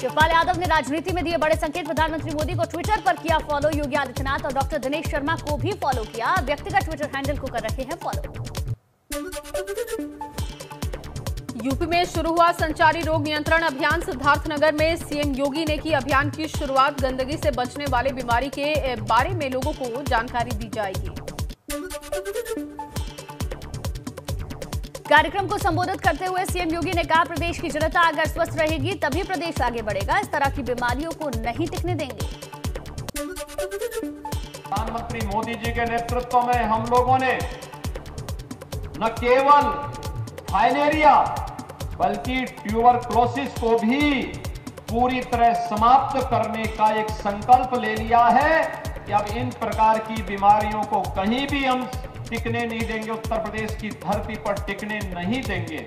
शिवपाल यादव ने राजनीति में दिए बड़े संकेत। प्रधानमंत्री मोदी को ट्विटर पर किया फॉलो। योगी आदित्यनाथ और डॉक्टर दिनेश शर्मा को भी फॉलो किया। व्यक्तिगत ट्विटर हैंडल को कर रहे हैं फॉलो। यूपी में शुरू हुआ संचारी रोग नियंत्रण अभियान। सिद्धार्थनगर में सीएम योगी ने की अभियान की शुरुआत। गंदगी से बचने वाली बीमारी के बारे में लोगों को जानकारी दी जाएगी। कार्यक्रम को संबोधित करते हुए सीएम योगी ने कहा, प्रदेश की जनता अगर स्वस्थ रहेगी तभी प्रदेश आगे बढ़ेगा। इस तरह की बीमारियों को नहीं टिकने देंगे। प्रधानमंत्री मोदी जी के नेतृत्व में हम लोगों ने न केवल फाइलेरिया बल्कि ट्यूबरक्लोसिस को भी पूरी तरह समाप्त करने का एक संकल्प ले लिया है कि अब इन प्रकार की बीमारियों को कहीं भी हम टिकने नहीं देंगे, उत्तर प्रदेश की धरती पर टिकने नहीं देंगे।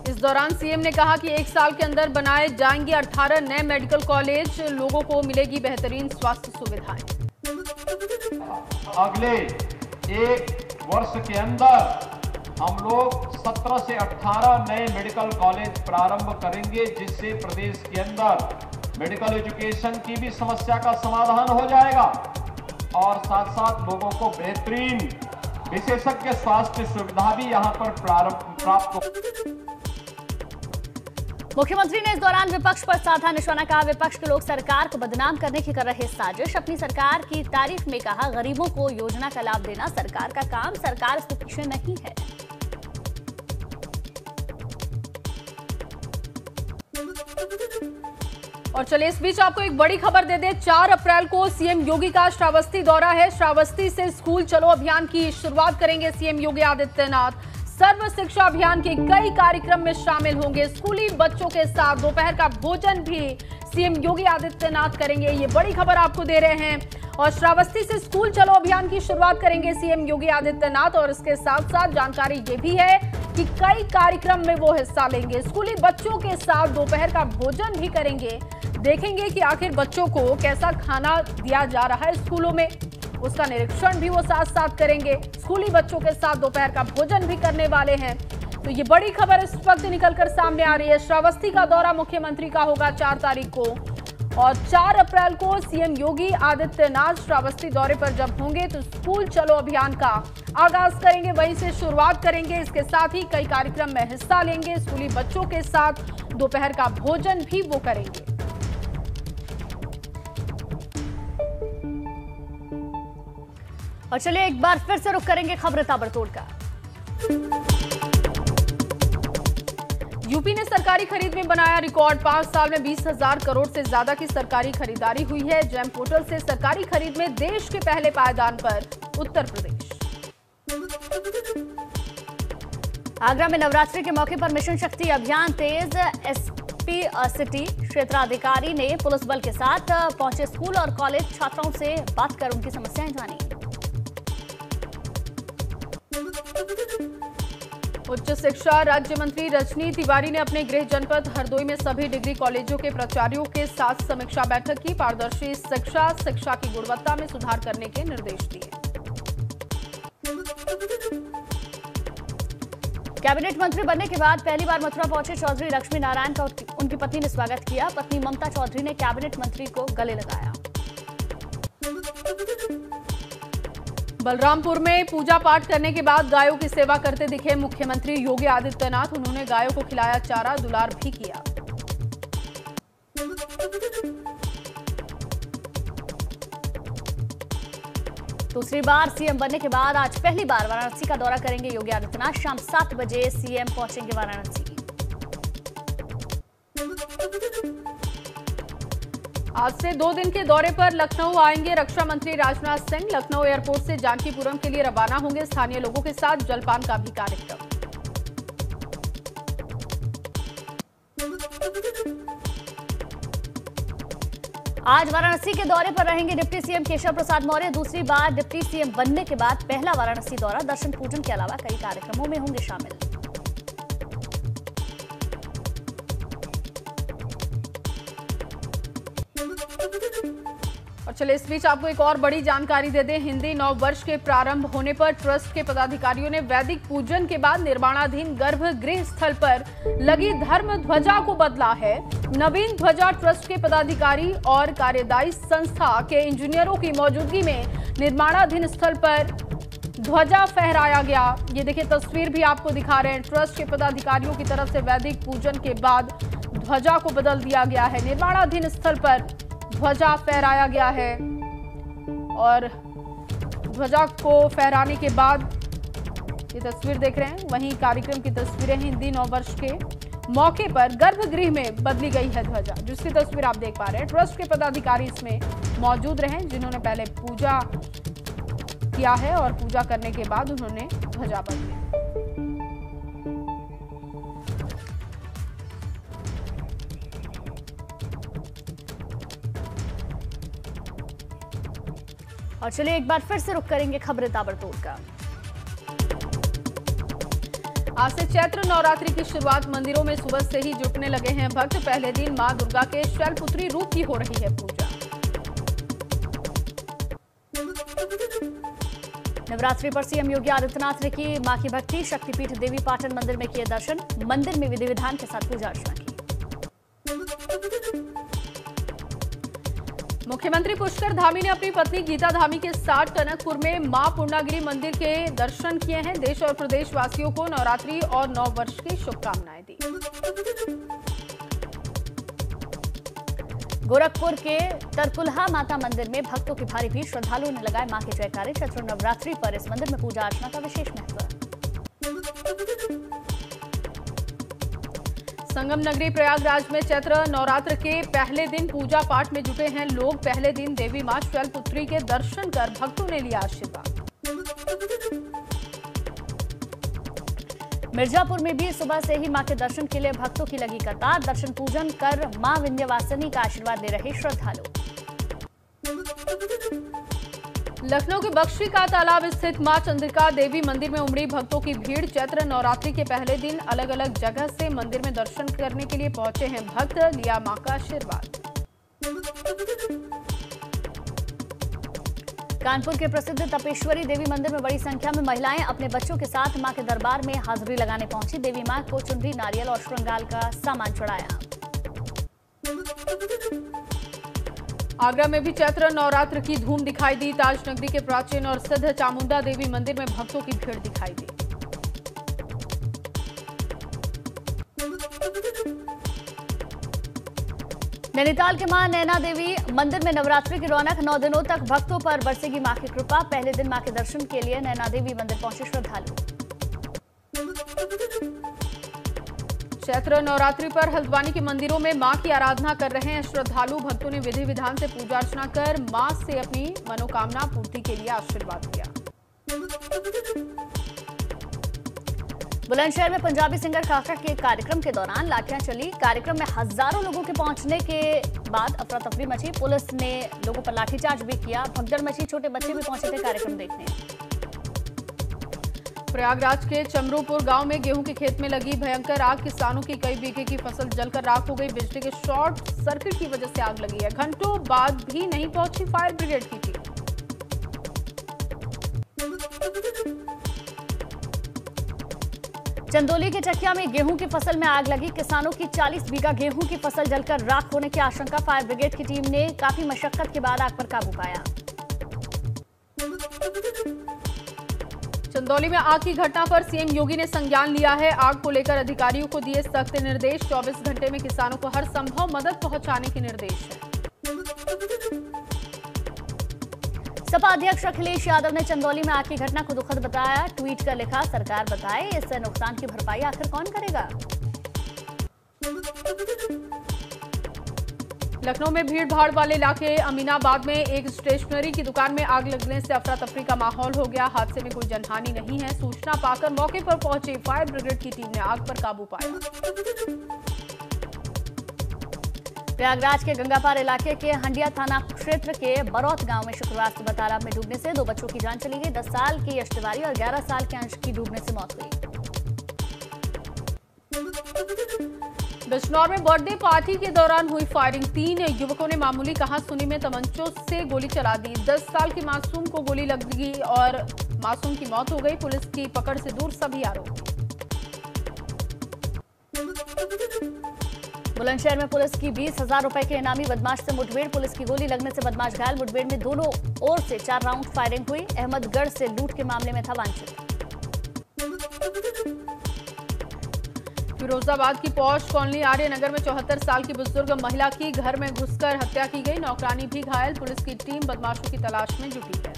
इस दौरान सीएम ने कहा कि 1 साल के अंदर बनाए जाएंगे 18 नए मेडिकल कॉलेज। लोगों को मिलेगी बेहतरीन स्वास्थ्य सुविधाएं। अगले 1 वर्ष के अंदर हम लोग 17 से 18 नए मेडिकल कॉलेज प्रारंभ करेंगे, जिससे प्रदेश के अंदर मेडिकल एजुकेशन की भी समस्या का समाधान हो जाएगा और साथ साथ लोगों को बेहतरीन विशेषज्ञ स्वास्थ्य सुविधा भी यहां पर प्राप्त हो। मुख्यमंत्री ने इस दौरान विपक्ष पर साधा निशाना। कहा, विपक्ष के लोग सरकार को बदनाम करने की कर रहे साजिश। अपनी सरकार की तारीफ में कहा, गरीबों को योजना का लाभ देना सरकार का काम, सरकार इसके पीछे नहीं है। और चलिए इस बीच आपको एक बड़ी खबर दे दे। 4 अप्रैल को सीएम योगी का श्रावस्ती दौरा है। श्रावस्ती से स्कूल चलो अभियान की शुरुआत करेंगे सीएम योगी आदित्यनाथ। सर्व शिक्षा अभियान के कई कार्यक्रम में शामिल होंगे। स्कूली बच्चों के साथ दोपहर का भोजन भी सीएम योगी आदित्यनाथ करेंगे। ये बड़ी खबर आपको दे रहे हैं। और श्रावस्ती से स्कूल चलो अभियान की शुरुआत करेंगे सीएम योगी आदित्यनाथ। और इसके साथ साथ जानकारी ये भी है कि कई कार्यक्रम में वो हिस्सा लेंगे। स्कूली बच्चों के साथ दोपहर का भोजन भी करेंगे। देखेंगे कि आखिर बच्चों को कैसा खाना दिया जा रहा है स्कूलों में, उसका निरीक्षण भी वो साथ साथ करेंगे। स्कूली बच्चों के साथ दोपहर का भोजन भी करने वाले हैं। तो ये बड़ी खबर इस वक्त निकलकर सामने आ रही है। श्रावस्ती का दौरा मुख्यमंत्री का होगा 4 तारीख को और 4 अप्रैल को सीएम योगी आदित्यनाथ श्रावस्ती दौरे पर जब होंगे तो स्कूल चलो अभियान का आगाज करेंगे, वहीं से शुरुआत करेंगे। इसके साथ ही कई कार्यक्रम में हिस्सा लेंगे। स्कूली बच्चों के साथ दोपहर का भोजन भी वो करेंगे। और चलिए एक बार फिर से रुख करेंगे खबर ताबड़तोड़ का। यूपी ने सरकारी खरीद में बनाया रिकॉर्ड। 5 साल में 20,000 करोड़ से ज्यादा की सरकारी खरीदारी हुई है। जेम पोर्टल से सरकारी खरीद में देश के पहले पायदान पर उत्तर प्रदेश। आगरा में नवरात्रि के मौके पर मिशन शक्ति अभियान तेज। एसपी सिटी क्षेत्राधिकारी ने पुलिस बल के साथ पहुंचे स्कूल और कॉलेज छात्राओं से बात कर उनकी समस्याएं जानी। उच्च शिक्षा राज्य मंत्री रजनी तिवारी ने अपने गृह जनपद हरदोई में सभी डिग्री कॉलेजों के प्राचार्यों के साथ समीक्षा बैठक की। पारदर्शी शिक्षा की गुणवत्ता में सुधार करने के निर्देश दिए। कैबिनेट मंत्री बनने के बाद पहली बार मथुरा पहुंचे चौधरी लक्ष्मी नारायण का उनकी पत्नी ने स्वागत किया। पत्नी ममता चौधरी ने कैबिनेट मंत्री को गले लगाया। बलरामपुर में पूजा पाठ करने के बाद गायों की सेवा करते दिखे मुख्यमंत्री योगी आदित्यनाथ। उन्होंने गायों को खिलाया चारा, दुलार भी किया। दूसरी बार सीएम बनने के बाद आज पहली बार वाराणसी का दौरा करेंगे योगी आदित्यनाथ। शाम 7 बजे सीएम पहुंचेंगे वाराणसी। आज से 2 दिन के दौरे पर लखनऊ आएंगे रक्षा मंत्री राजनाथ सिंह। लखनऊ एयरपोर्ट से जानकीपुरम के लिए रवाना होंगे। स्थानीय लोगों के साथ जलपान का भी कार्यक्रम। आज वाराणसी के दौरे पर रहेंगे डिप्टी सीएम केशव प्रसाद मौर्य। दूसरी बार डिप्टी सीएम बनने के बाद पहला वाराणसी दौरा। दर्शन पूजन के अलावा कई कार्यक्रमों में होंगे शामिल। और चले इस बीच आपको एक और बड़ी जानकारी दे दें। हिंदी नव वर्ष के प्रारंभ होने पर ट्रस्ट के पदाधिकारियों ने वैदिक पूजन के बाद निर्माणाधीन गर्भगृह स्थल पर लगी धर्म ध्वजा को बदला है। नवीन ध्वजा ट्रस्ट के पदाधिकारी और कार्यदायी संस्था के इंजीनियरों की मौजूदगी में निर्माणाधीन स्थल पर ध्वजा फहराया गया। ये देखिए तस्वीर भी आपको दिखा रहे हैं। ट्रस्ट के पदाधिकारियों की तरफ से वैदिक पूजन के बाद ध्वजा को बदल दिया गया है। निर्माणाधीन स्थल पर ध्वजा फहराया गया है और ध्वजा को फहराने के बाद ये तस्वीर देख रहे हैं, वहीं कार्यक्रम की तस्वीरें हिंदी नववर्ष के मौके पर गर्भगृह में बदली गई है ध्वजा, जिसकी तस्वीर आप देख पा रहे हैं। ट्रस्ट के पदाधिकारी इसमें मौजूद रहे जिन्होंने पहले पूजा किया है और पूजा करने के बाद उन्होंने ध्वजा बदली। और चलिए एक बार फिर से रुक करेंगे खबरें ताबड़तोड़ का। आज से चैत्र नवरात्रि की शुरुआत। मंदिरों में सुबह से ही जुटने लगे हैं भक्त। पहले दिन मां दुर्गा के शैलपुत्री रूप की हो रही है पूजा। नवरात्रि पर सीएम योगी आदित्यनाथ ने की मां की भक्ति। शक्तिपीठ देवी पाटन मंदिर में किए दर्शन। मंदिर में विधि विधान के साथ पूजा अर्चना की। मुख्यमंत्री पुष्कर धामी ने अपनी पत्नी गीता धामी के साथ टनकपुर में मां पूर्णागिरी मंदिर के दर्शन किए हैं। देश और प्रदेश वासियों को नवरात्रि और नव वर्ष की शुभकामनाएं दी। गोरखपुर के तरकुलहा माता मंदिर में भक्तों की भारी भीड़। श्रद्धालुओं ने लगाए मां के जयकारे। चैत्र नवरात्रि पर इस मंदिर में पूजा अर्चना का विशेष महत्व है। संगम नगरी प्रयागराज में चैत्र नवरात्र के पहले दिन पूजा पाठ में जुटे हैं लोग। पहले दिन देवी मां शैलपुत्री के दर्शन कर भक्तों ने लिया आशीर्वाद। मिर्जापुर में भी सुबह से ही मां के दर्शन के लिए भक्तों की लगी कतार। दर्शन पूजन कर मां विंध्यवासिनी का आशीर्वाद ले रहे श्रद्धालु। लखनऊ के बख्शी का तालाब स्थित मां चंद्रिका देवी मंदिर में उमड़ी भक्तों की भीड़। चैत्र नवरात्रि के पहले दिन अलग अलग जगह से मंदिर में दर्शन करने के लिए पहुंचे हैं भक्त। लिया मां का आशीर्वाद। कानपुर के प्रसिद्ध तपेश्वरी देवी मंदिर में बड़ी संख्या में महिलाएं अपने बच्चों के साथ मां के दरबार में हाजिरी लगाने पहुंची। देवी मां को चुनरी, नारियल और श्रृंगार का सामान चढ़ाया। आगरा में भी चैत्र नवरात्र की धूम दिखाई दी। ताज नगरी के प्राचीन और सिद्ध चामुंडा देवी मंदिर में भक्तों की भीड़ दिखाई दी। नैनीताल के मां नैना देवी मंदिर में नवरात्रि की रौनक। 9 दिनों तक भक्तों पर बरसेगी मां की कृपा। पहले दिन मां के दर्शन के लिए नैना देवी मंदिर पहुंचे श्रद्धालु। चैत्र नवरात्रि पर हल्द्वानी के मंदिरों में मां की आराधना कर रहे हैं श्रद्धालु। भक्तों ने विधि विधान से पूजा अर्चना कर मां से अपनी मनोकामना पूर्ति के लिए आशीर्वाद दिया। बुलंदशहर में पंजाबी सिंगर काका के कार्यक्रम के दौरान लाठियां चली। कार्यक्रम में हजारों लोगों के पहुंचने के बाद अफरा तफरी मची। पुलिस ने लोगों पर लाठीचार्ज भी किया। भगदड़ मची। छोटे बच्चे भी पहुंचे थे कार्यक्रम देखने। प्रयागराज के चमरूपुर गांव में गेहूं के खेत में लगी भयंकर आग। किसानों की कई बीघे की फसल जलकर राख हो गई। बिजली के शॉर्ट सर्किट की वजह से आग लगी है। घंटों बाद भी नहीं पहुंची फायर ब्रिगेड की टीम। चंदौली के चकिया में गेहूं की फसल में आग लगी। किसानों की 40 बीघा गेहूं की फसल जलकर राख होने की आशंका। फायर ब्रिगेड की टीम ने काफी मशक्कत के बाद आग पर काबू पाया। चंदौली में आग की घटना पर सीएम योगी ने संज्ञान लिया है। आग को लेकर अधिकारियों को दिए सख्त निर्देश। 24 घंटे में किसानों को हर संभव मदद पहुंचाने के निर्देश है। सपा अध्यक्ष अखिलेश यादव ने चंदौली में आग की घटना को दुखद बताया। ट्वीट कर लिखा, सरकार बताए इस नुकसान की भरपाई आखिर कौन करेगा। लखनऊ में भीड़ भाड़ वाले इलाके अमीनाबाद में एक स्टेशनरी की दुकान में आग लगने से अफरा तफरी का माहौल हो गया। हादसे में कोई जनहानि नहीं है। सूचना पाकर मौके पर पहुंची फायर ब्रिगेड की टीम ने आग पर काबू पाया। प्रयागराज के गंगापार इलाके के हंडिया थाना क्षेत्र के बरौत गांव में शुक्रवार सुबह तालाब में डूबने से 2 बच्चों की जान चली गई। 10 साल की यश तिवारी और 11 साल के अंश की डूबने से मौत हुई। बिजनौर में बर्थडे पार्टी के दौरान हुई फायरिंग, 3 युवकों ने मामूली कहासुनी में तमंचों से गोली चला दी। 10 साल के मासूम को गोली लगी और मासूम की मौत हो गई। पुलिस की पकड़ से दूर सभी आरोपी। बुलंदशहर में पुलिस की 20,000 रुपए के इनामी बदमाश से मुठभेड़, पुलिस की गोली लगने से बदमाश घायल। मुठभेड़ में दोनों ओर से 4 राउंड फायरिंग हुई। अहमदगढ़ से लूट के मामले में था वांछित। फिरोजाबाद की पौष कॉलोनी आर्यनगर में 74 साल की बुजुर्ग महिला की घर में घुसकर हत्या की गई। नौकरानी भी घायल। पुलिस की टीम बदमाशों की तलाश में जुटी है।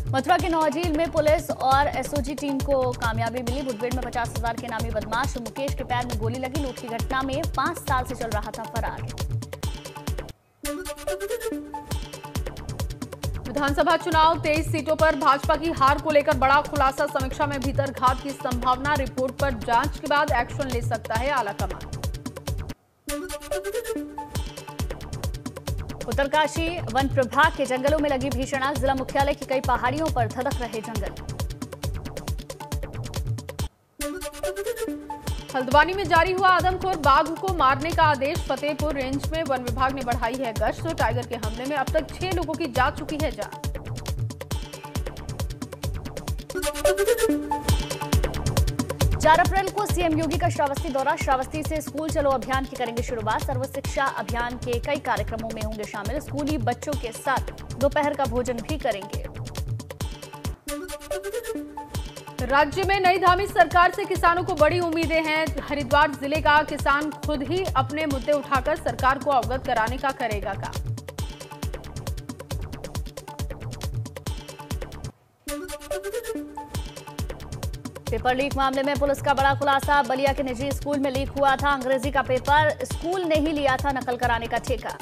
मथुरा के नौझील में पुलिस और एसओजी टीम को कामयाबी मिली। मुठभेड़ में 50,000 के इनामी बदमाश मुकेश के पैर में गोली लगी। लूट की घटना में 5 साल से चल रहा था फरार। विधानसभा चुनाव 23 सीटों पर भाजपा की हार को लेकर बड़ा खुलासा। समीक्षा में भीतरघात की संभावना। रिपोर्ट पर जांच के बाद एक्शन ले सकता है आलाकमान। उत्तरकाशी वन प्रभाग के जंगलों में लगी भीषण आग। जिला मुख्यालय की कई पहाड़ियों पर धधक रहे जंगल। हल्द्वानी में जारी हुआ आदमखोर बाघ को मारने का आदेश। फतेहपुर रेंज में वन विभाग ने बढ़ाई है गश्त। टाइगर के हमले में अब तक 6 लोगों की जा चुकी है जान। 4 अप्रैल को सीएम योगी का श्रावस्ती दौरा। श्रावस्ती से स्कूल चलो अभियान की करेंगे शुरुआत। सर्व शिक्षा अभियान के कई कार्यक्रमों में होंगे शामिल। स्कूली बच्चों के साथ दोपहर का भोजन भी करेंगे। राज्य में नई धामी सरकार से किसानों को बड़ी उम्मीदें हैं। हरिद्वार जिले का किसान खुद ही अपने मुद्दे उठाकर सरकार को अवगत कराने का करेगा काम। पेपर लीक मामले में पुलिस का बड़ा खुलासा। बलिया के निजी स्कूल में लीक हुआ था अंग्रेजी का पेपर। स्कूल ने ही लिया था नकल कराने का ठेका।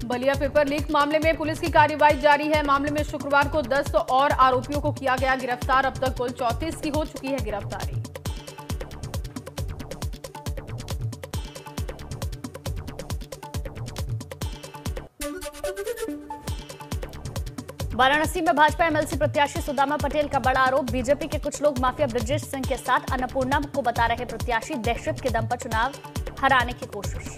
बलिया पेपर लीक मामले में पुलिस की कार्रवाई जारी है। मामले में शुक्रवार को 10 और आरोपियों को किया गया गिरफ्तार। अब तक कुल 34 की हो चुकी है गिरफ्तारी। वाराणसी में भाजपा एमएलसी प्रत्याशी सुदामा पटेल का बड़ा आरोप। बीजेपी के कुछ लोग माफिया ब्रजेश सिंह के साथ अन्नपूर्णा को बता रहे प्रत्याशी। दहशत के दम पर चुनाव हराने की कोशिश।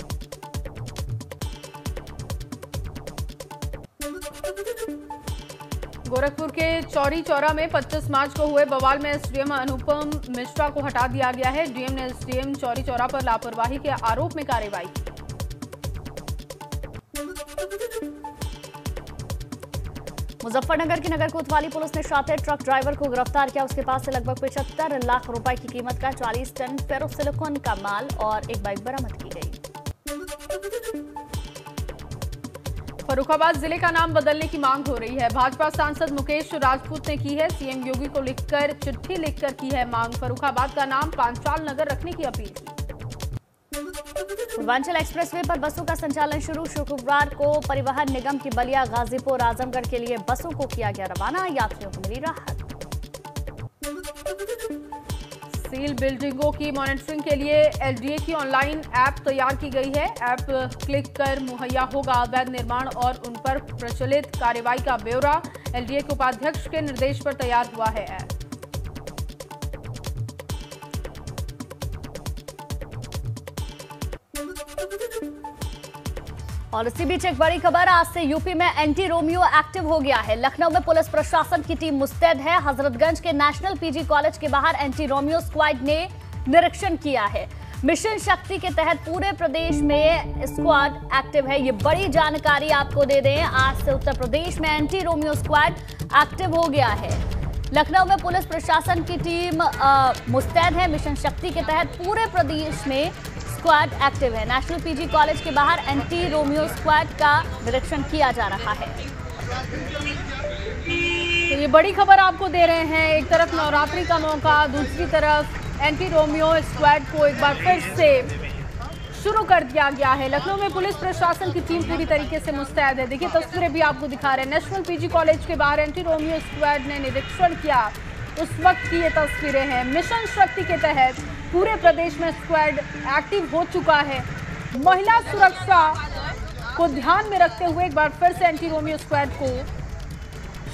गोरखपुर के चौरी चौरा में 25 मार्च को हुए बवाल में एसडीएम अनुपम मिश्रा को हटा दिया गया है। डीएम ने एसडीएम चौरी चौरा पर लापरवाही के आरोप में कार्रवाई की। मुजफ्फरनगर की नगर कोतवाली पुलिस ने शातिर ट्रक ड्राइवर को गिरफ्तार किया। उसके पास से लगभग 75 लाख रुपए की कीमत का 40 टन फेरोसिलिकॉन का माल और एक बाइक बरामद की गई। फर्रुखाबाद जिले का नाम बदलने की मांग हो रही है। भाजपा सांसद मुकेश राजपूत ने की है। सीएम योगी को लिखकर चिट्ठी लिखकर की है मांग। फर्रुखाबाद का नाम पांचाल नगर रखने की अपील की। पूर्वांचल एक्सप्रेसवे पर बसों का संचालन शुरू। शुक्रवार को परिवहन निगम की बलिया गाजीपुर आजमगढ़ के लिए बसों को किया गया रवाना। यात्रियों को मिली राहत। सील बिल्डिंगों की मॉनिटरिंग के लिए एलडीए की ऑनलाइन ऐप तैयार की गई है। ऐप क्लिक कर मुहैया होगा अवैध निर्माण और उन पर प्रचलित कार्रवाई का ब्यौरा। एलडीए के उपाध्यक्ष के निर्देश पर तैयार हुआ है ऐप। और इसी बीच एक बड़ी खबर। आज से यूपी में एंटी रोमियो एक्टिव हो गया है। लखनऊ में पुलिस प्रशासन की टीम मुस्तैद है। हजरतगंज के नेशनल पीजी कॉलेज के बाहर एंटी रोमियो स्क्वाड ने निरीक्षण किया है। मिशन शक्ति के तहत पूरे प्रदेश में स्क्वाड एक्टिव है। ये बड़ी जानकारी आपको दे दें, आज से उत्तर प्रदेश में एंटी रोमियो स्क्वाड एक्टिव हो गया है। लखनऊ में पुलिस प्रशासन की टीम मुस्तैद है। मिशन शक्ति के तहत पूरे प्रदेश में स्क्वाड एक्टिव है। नेशनल पीजी कॉलेज के बाहर एंटी रोमियो स्क्वाड का निरीक्षण किया जा रहा है। तो ये बड़ी खबर आपको दे रहे हैं। एक तरफ नवरात्रि का मौका, दूसरी तरफ एंटी रोमियो स्क्वाड को एक बार फिर से शुरू कर दिया गया है। लखनऊ में पुलिस प्रशासन की टीम पूरी तरीके से मुस्तैद है। देखिए तस्वीरें भी आपको दिखा रहे हैं। नेशनल पीजी कॉलेज के बाहर एंटी रोमियो स्क्वाड ने निरीक्षण किया, उस वक्त की ये तस्वीरें हैं। मिशन शक्ति के तहत पूरे प्रदेश में स्क्वाड एक्टिव हो चुका है। महिला सुरक्षा को ध्यान में रखते हुए एक बार फिर से एंटी रोमियो स्क्वाड को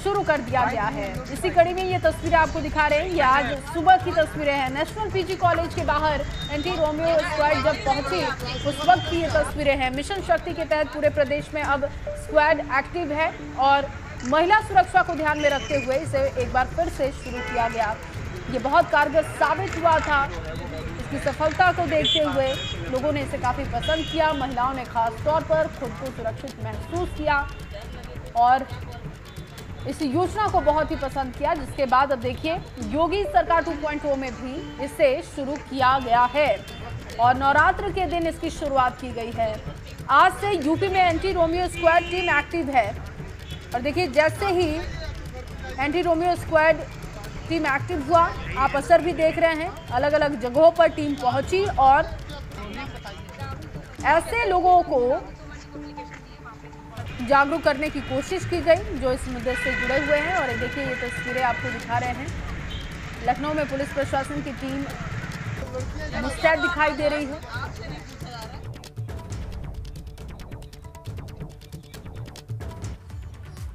शुरू कर दिया गया है। इसी कड़ी में ये तस्वीरें आपको दिखा रहे हैं। ये आज सुबह की तस्वीरें हैं। नेशनल पीजी कॉलेज के बाहर एंटी रोमियो स्क्वाड जब पहुंची उस वक्त की ये तस्वीरें हैं। मिशन शक्ति के तहत पूरे प्रदेश में अब स्क्वाड एक्टिव है और महिला सुरक्षा को ध्यान में रखते हुए इसे एक बार फिर से शुरू किया गया। ये बहुत कारगर साबित हुआ था। इसकी सफलता को देखते हुए लोगों ने इसे काफ़ी पसंद किया। महिलाओं ने खास तौर पर खुद को सुरक्षित महसूस किया और इस योजना को बहुत ही पसंद किया, जिसके बाद अब देखिए योगी सरकार 2.0 में भी इसे शुरू किया गया है और नवरात्र के दिन इसकी शुरुआत की गई है। आज से यूपी में anti Romeo squad team active है और देखिए जैसे ही anti Romeo squad team active हुआ, आप असर भी देख रहे हैं। अलग अलग जगहों पर टीम पहुंची और ऐसे लोगों को जागरूक करने की कोशिश की गई जो इस मुद्दे से जुड़े हुए हैं। और देखिए ये तस्वीरें आपको दिखा रहे हैं। लखनऊ में पुलिस प्रशासन की टीम मुस्तैद दिखाई दे रही है।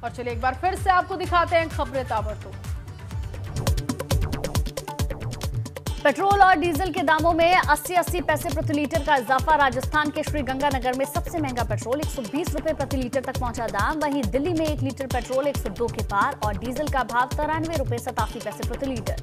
और चलिए एक बार फिर से आपको दिखाते हैं खबरें ताबड़तोड़। पेट्रोल और डीजल के दामों में 80-80 पैसे प्रति लीटर का इजाफा। राजस्थान के श्रीगंगानगर में सबसे महंगा पेट्रोल 120 रुपए प्रति लीटर तक पहुंचा दाम। वहीं दिल्ली में 1 लीटर पेट्रोल 102 के पार और डीजल का भाव 93 रुपए 87 पैसे प्रति लीटर।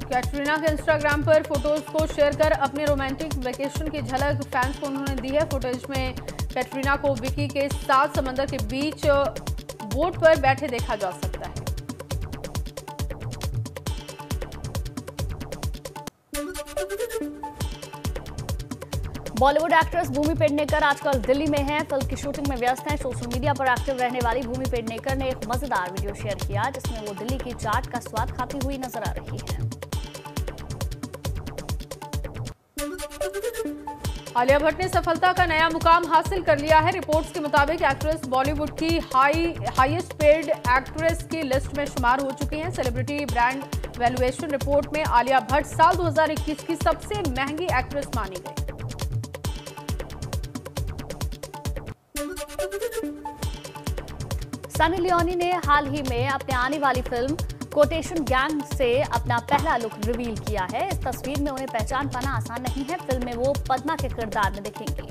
कैटरीना के इंस्टाग्राम पर फोटोज को शेयर कर अपने रोमांटिक वेकेशन की झलक फैंस को उन्होंने दी है। फुटेज में कैटरीना को विकी के साथ समंदर के बीच बोट पर बैठे देखा जा सकता है। बॉलीवुड एक्ट्रेस भूमि पेडनेकर आजकल दिल्ली में हैं। फिल्म की शूटिंग में व्यस्त हैं। सोशल मीडिया पर एक्टिव रहने वाली भूमि पेडनेकर ने एक मजेदार वीडियो शेयर किया जिसमें वो दिल्ली की चाट का स्वाद खाती हुई नजर आ रही हैं। आलिया भट्ट ने सफलता का नया मुकाम हासिल कर लिया है। रिपोर्ट्स के मुताबिक एक्ट्रेस बॉलीवुड की हाईएस्ट पेड एक्ट्रेस की लिस्ट में शुमार हो चुकी हैं। सेलिब्रिटी ब्रांड वैल्यूएशन रिपोर्ट में आलिया भट्ट साल 2021 की सबसे महंगी एक्ट्रेस मानी गई। सनी लियोनी ने हाल ही में अपने आने वाली फिल्म कोटेशन गैंग से अपना पहला लुक रिवील किया है। इस तस्वीर में उन्हें पहचान पाना आसान नहीं है। फिल्म में वो पद्मा के किरदार में दिखेंगी।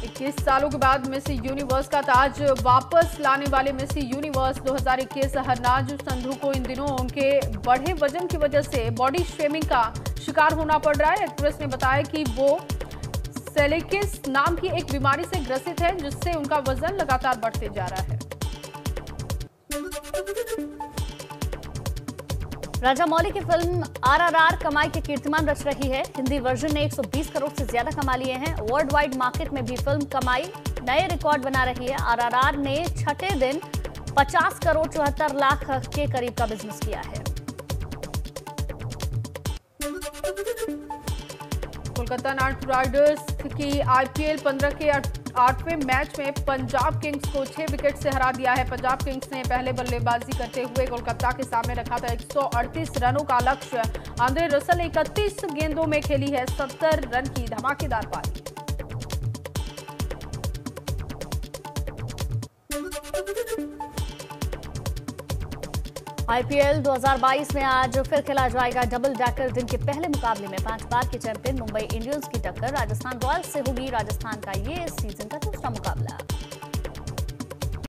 21 सालों के बाद मिस यूनिवर्स का ताज वापस लाने वाले मिस यूनिवर्स 2021 हरनाज संधू को इन दिनों उनके बढ़े वजन की वजह से बॉडी शेमिंग का शिकार होना पड़ रहा है। एक्ट्रेस ने बताया कि वो सेलिकिस नाम की एक बीमारी से ग्रसित है जिससे उनका वजन लगातार बढ़ते जा रहा है। राजामौली की फिल्म RRR कमाई के कीर्तिमान रच रही है। हिंदी वर्जन ने 120 करोड़ से ज्यादा कमा लिए हैं। वर्ल्ड वाइड मार्केट में भी फिल्म कमाई नए रिकॉर्ड बना रही है। RRR ने छठे दिन 50 करोड़ 74 लाख के करीब का बिजनेस किया है। कोलकाता नाइट राइडर्स की IPL 15 के 8वें मैच में पंजाब किंग्स को 6 विकेट से हरा दिया है। पंजाब किंग्स ने पहले बल्लेबाजी करते हुए कोलकाता के सामने रखा था 138 रनों का लक्ष्य। आंद्रे रसल 31 गेंदों में खेली है 70 रन की धमाकेदार पारी। IPL 2022 में आज फिर खेला जाएगा डबल डेकर। दिन के पहले मुकाबले में 5 बार के चैंपियन मुंबई इंडियंस की टक्कर राजस्थान रॉयल्स से होगी। राजस्थान का ये इस सीजन का दूसरा मुकाबला।